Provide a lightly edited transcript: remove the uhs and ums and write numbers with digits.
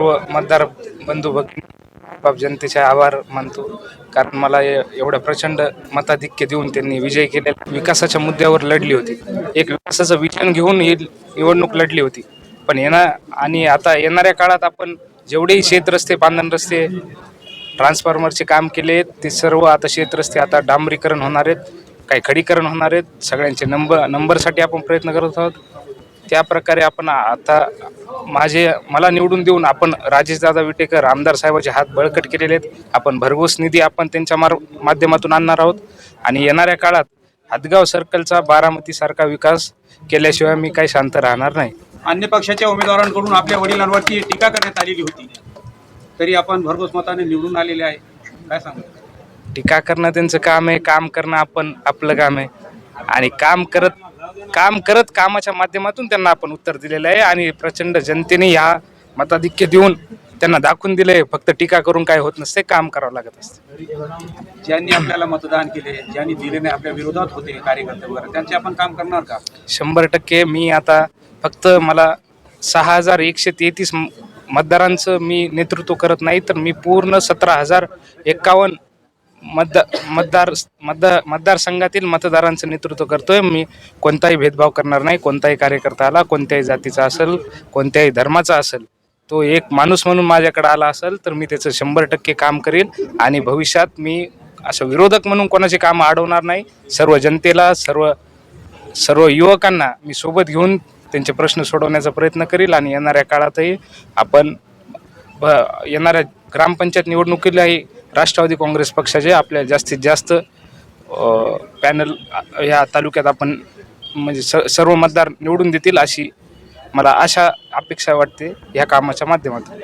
मतदार बंधू भगिनी जनतेचे आभार मानतो, कारण मला एवढ्या प्रचंड मताधिक्य देऊन त्यांनी विजय केलेला. विकासाच्या मुद्द्यावर लढली होती, एक विकासाचं विजन घेऊन ही निवडणूक लढली होती. पण आता येणाऱ्या काळात आपण जेवढेही शेत रस्ते, पांधन रस्ते, ट्रान्सफॉर्मरचे काम केले ते सर्व आता शेत रस्ते आता डांबरीकरण होणार आहेत, काही खडीकरण होणार आहेत. सगळ्यांचे नंबरसाठी आपण प्रयत्न करत आहोत. त्या प्रकारे आपण आता मला निवडून देऊन आपण राजेशदादा विटेकर आमदार साहेबांचे हात बळकट केलेले आहेत. आपण भरघोस निधी आपण त्यांच्या माध्यमातून आणणार आहोत आणि येणाऱ्या काळात हदगाव सर्कलचा बारामतीसारखा विकास केल्याशिवाय मी काही शांत राहणार नाही. अन्य पक्षाच्या उमेदवारांकडून आपल्या वडिलांवरती टीका करण्यात आलेली होती, तरी आपण भरघोस मताने निवडून आलेले आहे, काय सांगू? टीका करणं त्यांचं काम आहे, काम करणं आपलं काम आहे. आणि काम करत कामाच्या माध्यमातून त्यांना आपण उत्तर दिलेलं आहे. आणि प्रचंड जनतेने ह्या मताधिक्य देऊन त्यांना दाखवून दिले, फक्त टीका करून काय होत नसते, काम करावं लागत असते. ज्यांनी आपल्याला मतदान केले, ज्यांनी दिले नाही, आपल्या विरोधात होते कार्यकर्ते वगैरे, त्यांचे आपण काम करणार का? 100% मी आता फक्त मला 6133 मतदारांचं मी नेतृत्व करत नाही, तर मी पूर्ण 17,051 मतदारसंघातील मतदारांचं नेतृत्व करतोय. मी कोणताही भेदभाव करणार नाही. कोणताही कार्यकर्ता आला, कोणत्याही जातीचा असेल, कोणत्याही धर्माचा असेल, तो एक माणूस म्हणून माझ्याकडे आला असेल तर मी त्याचं 100% काम करेल. आणि भविष्यात मी असं विरोधक म्हणून कोणाचे कामं अडवणार नाही. सर्व जनतेला, सर्व युवकांना मी सोबत घेऊन त्यांचे प्रश्न सोडवण्याचा प्रयत्न करेल. आणि येणाऱ्या काळातही आपण येणाऱ्या ग्रामपंचायत निवडणुकीलाही राष्ट्रवादी काँग्रेस पक्षाचे आपल्या जास्तीत जास्त पॅनल या तालुक्यात आपण म्हणजे सर्व मतदार निवडून देतील अशी मला अपेक्षा वाटते ह्या कामाच्या माध्यमातून.